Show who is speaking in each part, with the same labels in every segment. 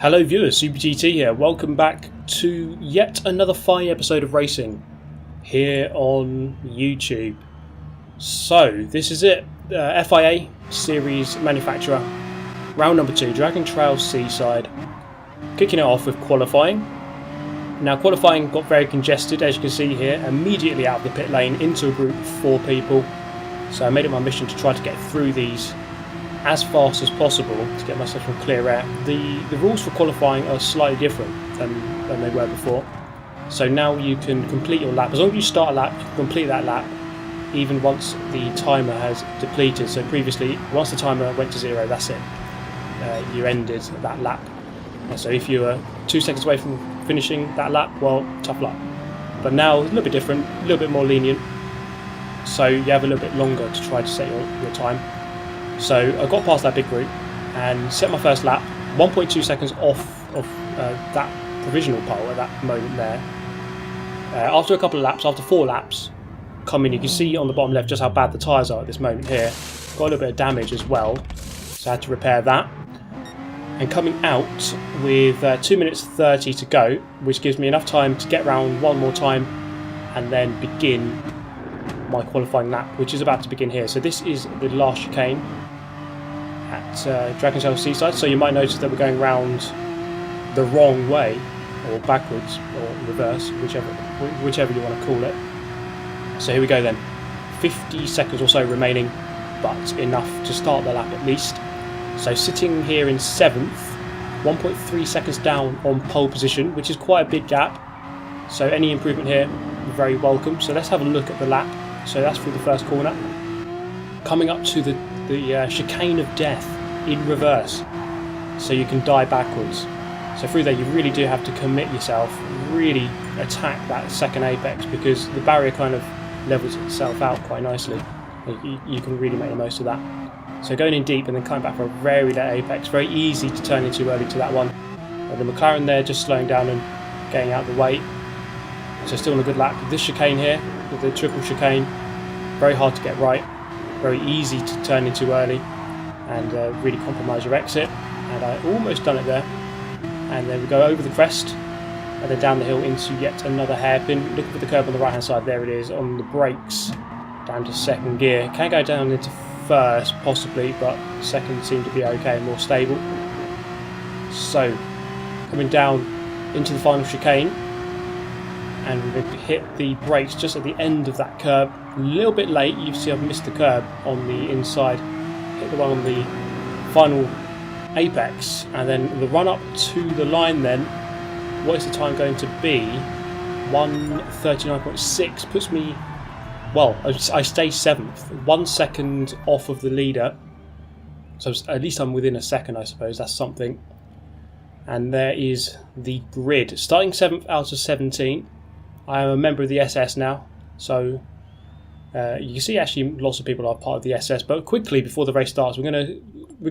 Speaker 1: Hello viewers, Super GT here. Welcome back to yet another fine episode of racing here on YouTube. So this is it, FIA Series Manufacturer, round number 2, Dragon Trail Seaside. Kicking it off with qualifying. Now qualifying got very congested, as you can see here, immediately out of the pit lane into a group of 4 people. So I made it my mission to try to get through these as fast as possible to get myself some clear air. The rules for qualifying are slightly different than they were before. So now you can complete your lap. As long as you start a lap, you can complete that lap even once the timer has depleted. So previously, once the timer went to 0, that's it. You ended that lap. And so if you were 2 seconds away from finishing that lap, well, tough luck. But now a little bit different, a little bit more lenient. So you have a little bit longer to try to set your time. So I got past that big group and set my first lap, 1.2 seconds off of that provisional pole at that moment there. After a couple of laps, after 4 laps, you can see on the bottom left just how bad the tyres are at this moment here. Got a little bit of damage as well, so I had to repair that. And coming out with 2 minutes 30 to go, which gives me enough time to get round one more time and then begin my qualifying lap, which is about to begin here. So this is the last chicane at Dragon Trail Seaside, so you might notice that we're going round the wrong way, or backwards, or reverse, whichever you want to call it. So here we go then, 50 seconds or so remaining, but enough to start the lap at least. So sitting here in 7th, 1.3 seconds down on pole position, which is quite a big gap, so any improvement here, very welcome. So let's have a look at the lap. So that's through the first corner. Coming up to the chicane of death in reverse, so you can die backwards. So through there you really do have to commit yourself, really attack that second apex, because the barrier kind of levels itself out quite nicely. You can really make the most of that. So going in deep and then coming back for a very late apex, very easy to turn in too early to that one. And the McLaren there just slowing down and getting out of the way. So still on a good lap. This chicane here, with the triple chicane, very hard to get right, very easy to turn in too early and really compromise your exit. And I almost done it there. And then we go over the crest and then down the hill into yet another hairpin. Looking for the curb on the right hand side, there it is, on the brakes, down to second gear. Can go down into first possibly, but second seemed to be okay, more stable. So coming down into the final chicane, and we're going to hit the brakes just at the end of that curb. A little bit late, you see I've missed the curb on the inside. Hit the one on the final apex, and then the run up to the line then, what is the time going to be? 1:39.6 puts me, well, I stay 7th, 1 second off of the leader. So at least I'm within a second, I suppose, that's something. And there is the grid. Starting 7th out of 17. I am a member of the SS now, so you can see actually lots of people are part of the SS. But quickly before the race starts, we're going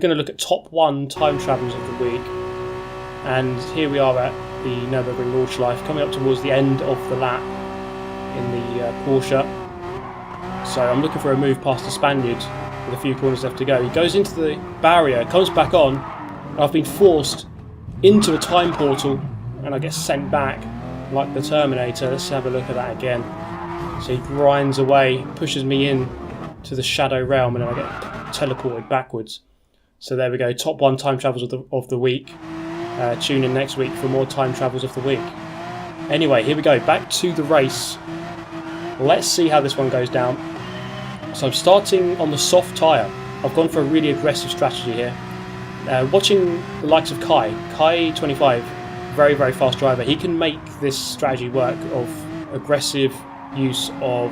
Speaker 1: to look at top 1 time travels of the week, and here we are at the Nürburgring Nordschleife, coming up towards the end of the lap in the Porsche. So I'm looking for a move past the Spaniard with a few corners left to go. He goes into the barrier, comes back on, and I've been forced into a time portal, and I get sent back like the Terminator. Let's have a look at that again. So he grinds away, pushes me in to the shadow realm, and then I get teleported backwards. So there we go, top 1 time travels of the week. Tune in next week for more time travels of the week. Anyway, here we go, back to the race. Let's see how this one goes down. So I'm starting on the soft tyre. I've gone for a really aggressive strategy here. Watching the likes of Kai 25, very, very fast driver, he can make this strategy work of aggressive use of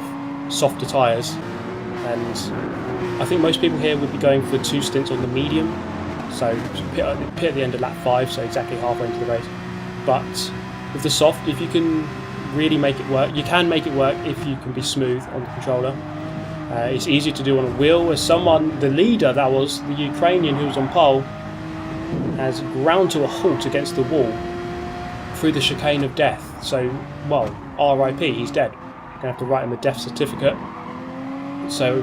Speaker 1: softer tyres, and I think most people here would be going for 2 stints on the medium, so pit at the end of lap 5, so exactly halfway into the race. But with the soft, if you can really make it work, you can make it work if you can be smooth on the controller. It's easier to do on a wheel, as the leader, that was the Ukrainian who was on pole, has ground to a halt against the wall through the chicane of death. So, well, RIP, he's dead. Going to have to write him a death certificate. So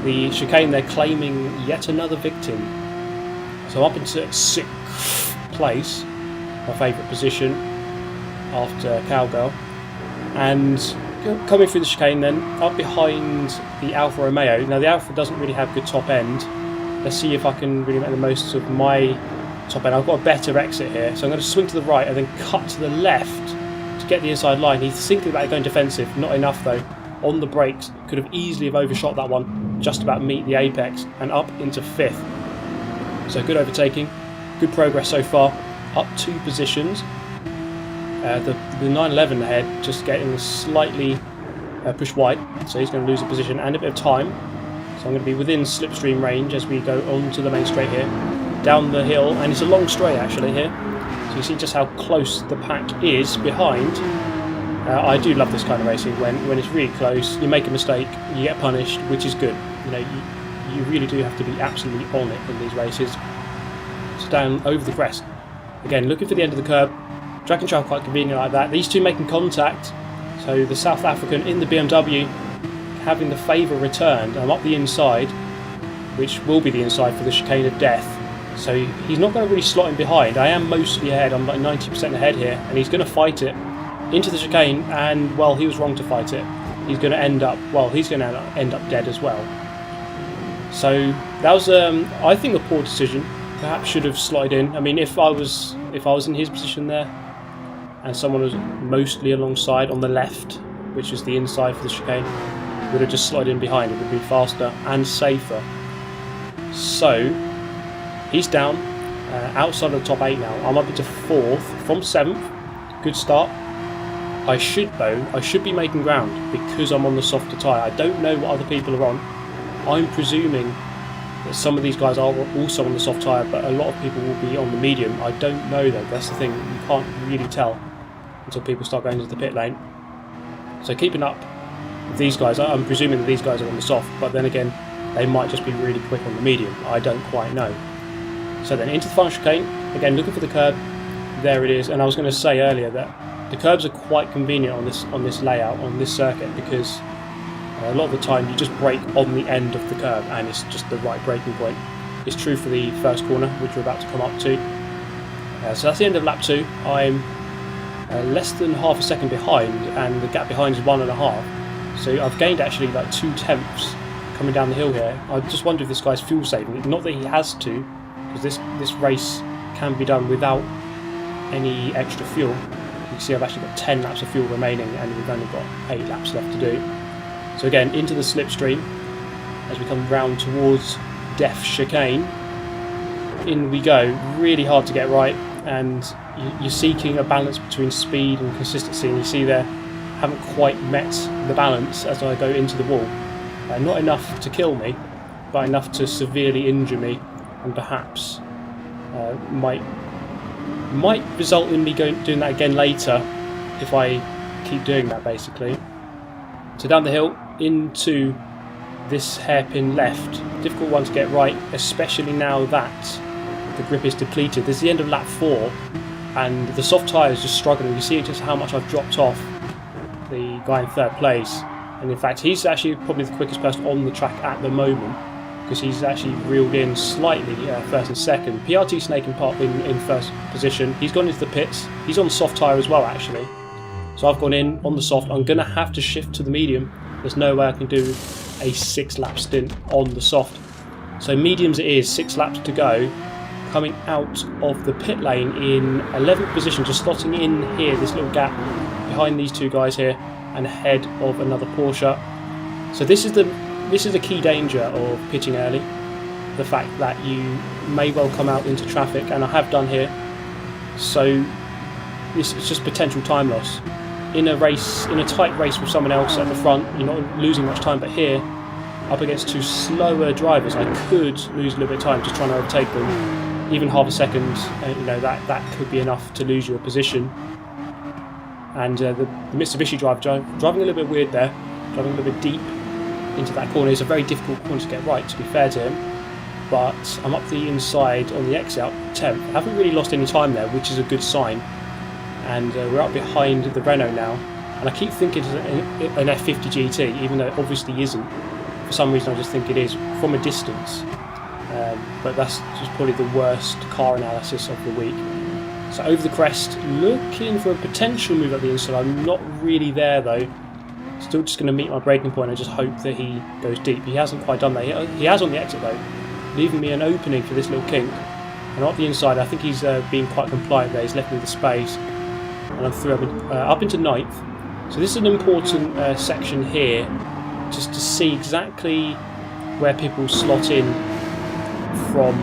Speaker 1: the chicane, they're claiming yet another victim. So up into 6th place, my favourite position after Cowgirl. And coming through the chicane then, up behind the Alfa Romeo. Now the Alfa doesn't really have good top end. Let's see if I can really make the most of my top end. I've got a better exit here, so I'm going to swing to the right and then cut to the left to get the inside line. He's thinking about going defensive, not enough though. On the brakes, could have easily have overshot that one, just about meet the apex, and up into 5th. So good overtaking, good progress so far, up 2 positions. The 911 ahead just getting slightly pushed wide, so he's going to lose a position and a bit of time. So I'm going to be within slipstream range as we go onto the main straight here, down the hill, and it's a long straight actually here. So you see just how close the pack is behind. I do love this kind of racing when it's really close. You make a mistake, you get punished, which is good. You know, you really do have to be absolutely on it in these races. So down over the crest. Again, looking for the end of the curb. Drag and trail quite convenient like that. These two making contact. So the South African in the BMW having the favour returned. I'm up the inside, which will be the inside for the chicane of death. So he's not going to really slot in behind. I am mostly ahead. I'm like 90% ahead here, and he's going to fight it into the chicane, and well, he was wrong to fight it. He's going to end up dead as well. So that was, I think, a poor decision. Perhaps should have slotted in. I mean, if I was in his position there, and someone was mostly alongside on the left, which is the inside for the chicane, would have just slotted in behind. It would be faster and safer. So he's down, outside of the top 8 now. I'm up into 4th from 7th. Good start. I should be making ground because I'm on the softer tyre. I don't know what other people are on. I'm presuming that some of these guys are also on the soft tyre, but a lot of people will be on the medium. I don't know though, that's the thing. You can't really tell until people start going into the pit lane. So keeping up with these guys, I'm presuming that these guys are on the soft, but then again, they might just be really quick on the medium. I don't quite know. So then into the final chicane, again looking for the curb. There it is, and I was going to say earlier that the curbs are quite convenient on this layout, on this circuit, because a lot of the time you just brake on the end of the curb and it's just the right braking point. It's true for the first corner, which we're about to come up to. So that's the end of lap 2. I'm less than half a second behind, and the gap behind is 1.5. So I've gained actually like 2/10 coming down the hill here. I just wonder if this guy's fuel saving. Not that he has to, because this race can be done without any extra fuel. You can see I've actually got 10 laps of fuel remaining, and we've only got 8 laps left to do. So again, into the slipstream as we come round towards Death Chicane. In we go. Really hard to get right, and you're seeking a balance between speed and consistency, and you see there, haven't quite met the balance as I go into the wall. Not enough to kill me, but enough to severely injure me, and perhaps might result in me doing that again later if I keep doing that, basically. So down the hill into this hairpin left, difficult one to get right, especially now that the grip is depleted. This is the end of lap 4, and the soft tyre is just struggling. You see just how much I've dropped off the guy in 3rd place, and in fact he's actually probably the quickest person on the track at the moment, because he's actually reeled in slightly 1st and 2nd. PRT Snake and Pop in 1st position. He's gone into the pits. He's on soft tyre as well, actually. So I've gone in on the soft. I'm going to have to shift to the medium. There's no way I can do a 6-lap stint on the soft. So mediums it is, 6 laps to go. Coming out of the pit lane in 11th position, just slotting in here, this little gap behind these two guys here, and ahead of another Porsche. So this is the key danger of pitting early. The fact that you may well come out into traffic, and I have done here. So it's just potential time loss. In a race, in a tight race with someone else at the front, you're not losing much time, but here, up against 2 slower drivers, I could lose a little bit of time just trying to overtake them. Even half a second, that could be enough to lose your position. And the Mitsubishi driver driving a little bit weird there, driving a little bit deep into that corner. It's a very difficult corner to get right, to be fair to him. But I'm up the inside on the exit, up 10th. I haven't really lost any time there, which is a good sign. And we're up behind the Renault now, and I keep thinking it's an F50 GT, even though it obviously isn't. For some reason I just think it is, from a distance. But that's just probably the worst car analysis of the week. So over the crest, looking for a potential move at the inside. I'm not really there though. Still just going to meet my braking point and just hope that he goes deep. He hasn't quite done that. He has on the exit though, leaving me an opening for this little kink. And up the inside, I think he's being quite compliant there. He's left me the space, and I'm through up into 9th. So this is an important section here, just to see exactly where people slot in from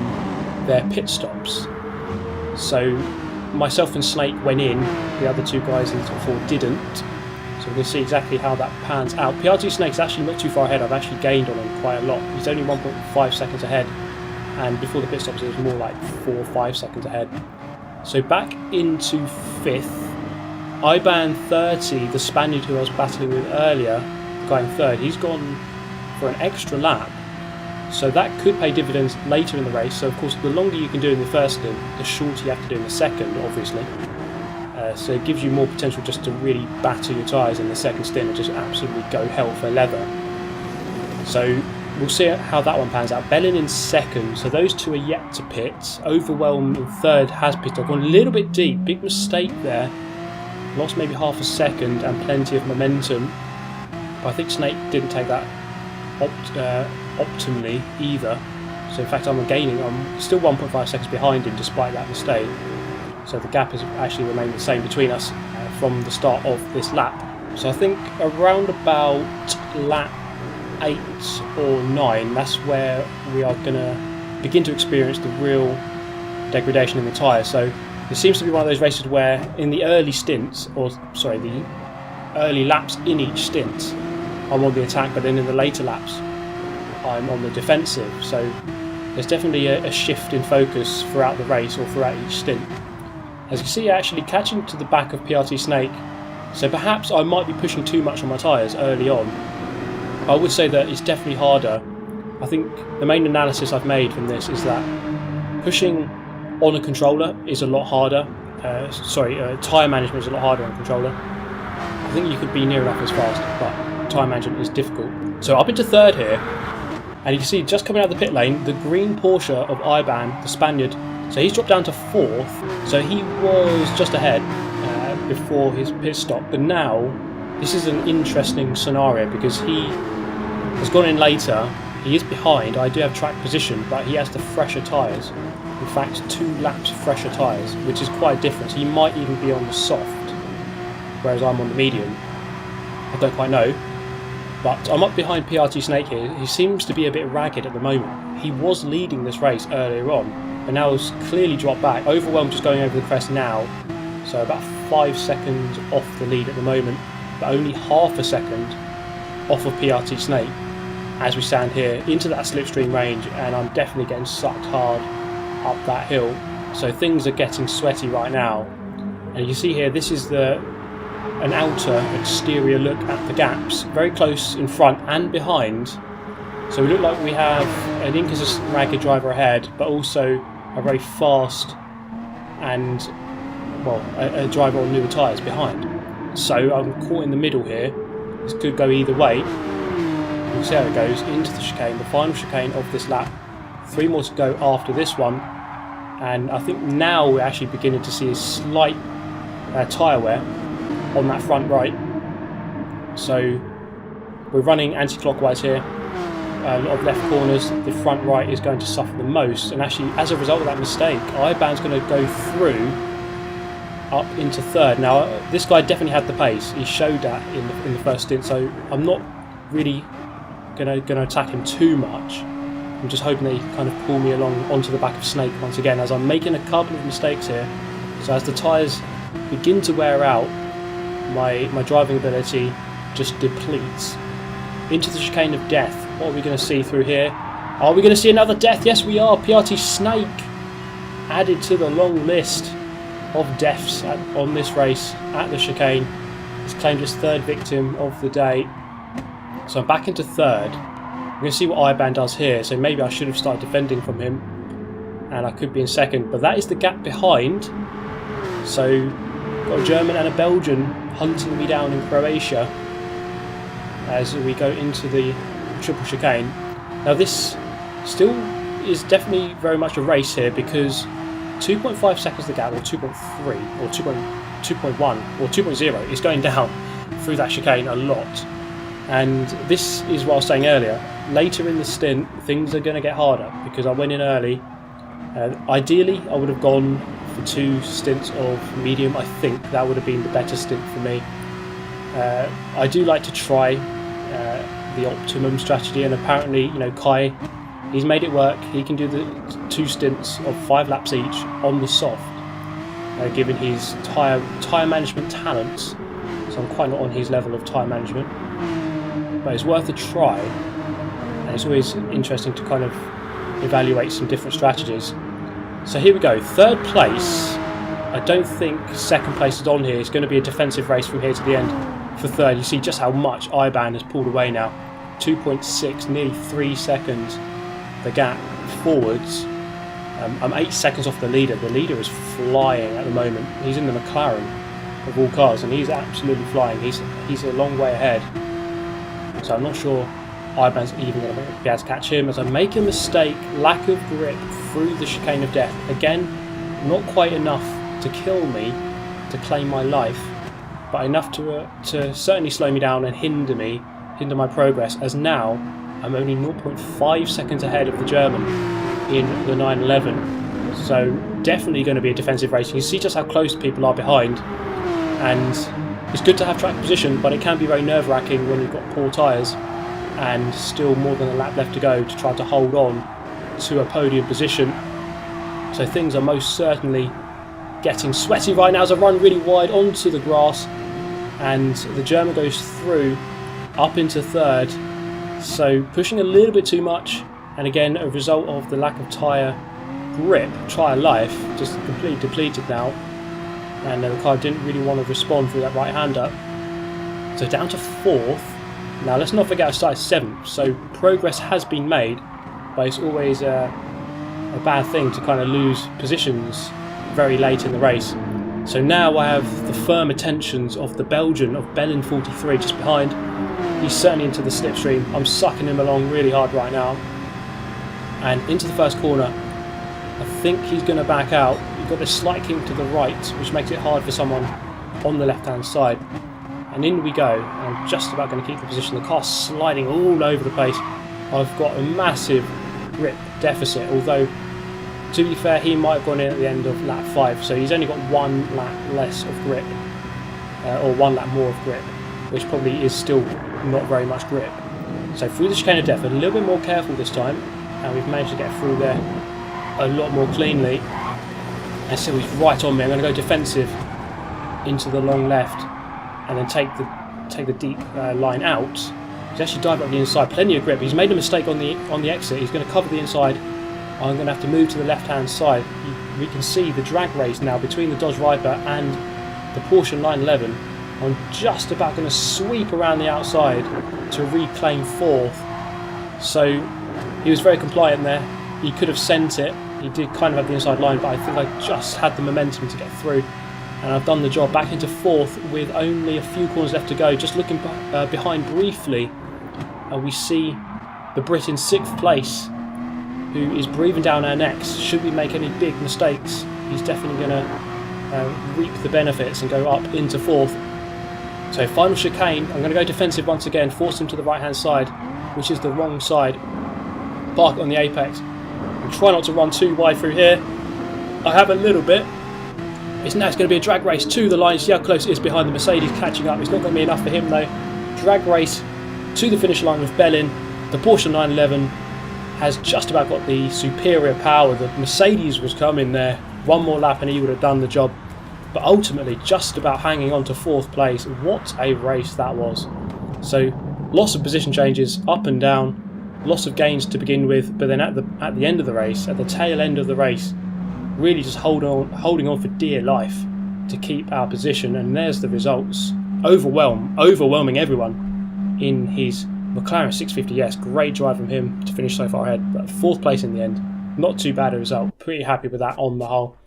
Speaker 1: their pit stops. So myself and Snake went in, the other two guys in the top 4 didn't. So we're going to see exactly how that pans out. PRT Snake's actually not too far ahead. I've actually gained on him quite a lot. He's only 1.5 seconds ahead, and before the pit stops it was more like 4 or 5 seconds ahead. So back into 5th. IBAN 30, the Spaniard who I was battling with earlier, going 3rd, he's gone for an extra lap. So that could pay dividends later in the race. So of course the longer you can do in the first stint, the shorter you have to do in the second, obviously. So it gives you more potential just to really batter your tyres in the second stint and just absolutely go hell for leather. So we'll see how that one pans out. Bellin in 2nd, so those two are yet to pit. Overwhelm in 3rd has pitted. I've gone a little bit deep, big mistake there. Lost maybe half a second and plenty of momentum. But I think Snake didn't take that optimally either. So in fact I'm gaining, I'm still 1.5 seconds behind him despite that mistake. So the gap has actually remained the same between us from the start of this lap. So I think around about lap 8 or 9, that's where we are going to begin to experience the real degradation in the tyres. So it seems to be one of those races where in the early stints, the early laps in each stint, I'm on the attack, but then in the later laps I'm on the defensive. So there's definitely a shift in focus throughout the race or throughout each stint. As you see, actually catching to the back of PRT Snake, so perhaps I might be pushing too much on my tyres early on. I would say that it's definitely harder. I think the main analysis I've made from this is that pushing on a controller is a lot harder. Tyre management is a lot harder on a controller. I think you could be near enough as fast, but tyre management is difficult. So up into 3rd here, and you can see just coming out of the pit lane, the green Porsche of IBAN, the Spaniard. So he's dropped down to 4th, so he was just ahead before his pit stop. But now, this is an interesting scenario because he has gone in later, he is behind. I do have track position, but he has the fresher tyres. In fact, 2 laps fresher tyres, which is quite a difference. He might even be on the soft, whereas I'm on the medium. I don't quite know. But I'm up behind PRT Snake here. He seems to be a bit ragged at the moment. He was leading this race earlier on, but now has clearly dropped back. Overwhelmed just going over the crest now, so about 5 seconds off the lead at the moment, but only half a second off of PRT Snake as we stand here into that slipstream range, and I'm definitely getting sucked hard up that hill. So things are getting sweaty right now, and you can see here this is an outer exterior look at the gaps, very close in front and behind. So we look like we have an inconsistent ragged driver ahead, but also a very fast and, well, a driver on newer tyres behind. So I'm caught in the middle here. This could go either way. We'll see how it goes into the chicane, the final chicane of this lap. 3 more to go after this one. And I think now we're actually beginning to see a slight tyre wear on that front right. So we're running anti-clockwise here. A lot of left corners, the front right is going to suffer the most, and actually as a result of that mistake, IBAN's going to go through up into 3rd. Now this guy definitely had the pace, he showed that in the first stint, so I'm not really going to attack him too much. I'm just hoping that he can kind of pull me along onto the back of Snake once again, as I'm making a couple of mistakes here. So as the tyres begin to wear out, my driving ability just depletes. Into the chicane of death. What are we going to see through here? Are we going to see another death? Yes, we are. PRT Snake added to the long list of deaths on this race at the chicane. He's claimed his 3rd victim of the day. So I'm back into 3rd. We're going to see what IBAN does here. So maybe I should have started defending from him, and I could be in 2nd. But that is the gap behind. So got a German and a Belgian hunting me down in Croatia as we go into the triple chicane. Now this still is definitely very much a race here, because 2.5 seconds the gap, or 2.3, or 2.1, or 2.0 is going down through that chicane a lot. And this is what I was saying earlier. Later in the stint, things are going to get harder because I went in early. Ideally, I would have gone for 2 stints of medium. I think that would have been the better stint for me. I do like to try the optimum strategy, and apparently, Kai, he's made it work. He can do the 2 stints of 5 laps each on the soft, given his tyre management talents. So I'm quite not on his level of tyre management, but it's worth a try, and it's always interesting to kind of evaluate some different strategies. So here we go, 3rd place. I don't think 2nd place is on here. It's going to be a defensive race from here to the end for 3rd. You see just how much IBAN has pulled away now. 2.6, nearly 3 seconds the gap forwards. I'm 8 seconds off the leader. The leader is flying at the moment. He's in the McLaren of all cars, and he's absolutely flying. He's a long way ahead. So I'm not sure IBAN's even going to be able to catch him, as I make a mistake, lack of grip through the chicane of death. Again, not quite enough to kill me, to claim my life, but enough to certainly slow me down and hinder my progress, as now I'm only 0.5 seconds ahead of the German in the 911. So definitely going to be a defensive race. You see just how close people are behind, and it's good to have track position, but it can be very nerve-wracking when you've got poor tyres and still more than a lap left to go to try to hold on to a podium position. So things are most certainly getting sweaty right now as I run really wide onto the grass, and the German goes through up into 3rd, so pushing a little bit too much, and again a result of the lack of tyre grip, tyre life, just completely depleted now, and the car didn't really want to respond through that right hander. So down to 4th. Now let's not forget I started 7th, so progress has been made, but it's always a bad thing to kind of lose positions very late in the race. So now I have the firm attentions of the Belgian of Bellin 43 just behind. He's certainly into the slipstream. I'm sucking him along really hard right now. And into the first corner. I think he's going to back out. You've got this slight kink to the right, which makes it hard for someone on the left-hand side. And in we go. I'm just about going to keep the position. The car's sliding all over the place. I've got a massive grip deficit, although to be fair, he might have gone in at the end of lap 5, so he's only got 1 lap less of grip, or 1 lap more of grip, which probably is still not very much grip. So through the chicane of death, a little bit more careful this time, and we've managed to get through there a lot more cleanly. And so he's right on me. I'm going to go defensive into the long left, and then take the deep line out. He's actually dived up the inside, plenty of grip. He's made a mistake on the exit. He's going to cover the inside. I'm going to have to move to the left-hand side. We can see the drag race now between the Dodge Viper and the Porsche 911. I'm just about going to sweep around the outside to reclaim 4th. So he was very compliant there. He could have sent it. He did kind of have the inside line, but I think I just had the momentum to get through. And I've done the job. Back into 4th with only a few corners left to go. Just looking behind briefly, we see the Brit in 6th place, who is breathing down our necks. Should we make any big mistakes, he's definitely going to reap the benefits and go up into 4th. So final chicane, I'm going to go defensive once again, force him to the right hand side, which is the wrong side. Park on the apex and try not to run too wide through here. I have a little bit. It's going to be a drag race to the line. See how close it is behind the Mercedes catching up. It's not going to be enough for him though. Drag race to the finish line with Bellin. The Porsche 911 has just about got the superior power. The Mercedes was coming there. One more lap and he would have done the job. But ultimately just about hanging on to 4th place. What a race that was. So lots of position changes up and down. Lots of gains to begin with. But then at the end of the race, at the tail end of the race, really just holding on for dear life to keep our position. And there's the results. Overwhelming everyone in his McLaren 650S. Great drive from him to finish so far ahead, but 4th place in the end. Not too bad a result. Pretty happy with that on the whole.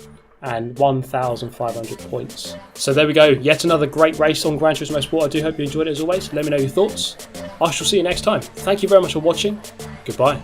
Speaker 1: And 1,500 points. So there we go. Yet another great race on Gran Turismo Sport. I do hope you enjoyed it as always. Let me know your thoughts. I shall see you next time. Thank you very much for watching. Goodbye.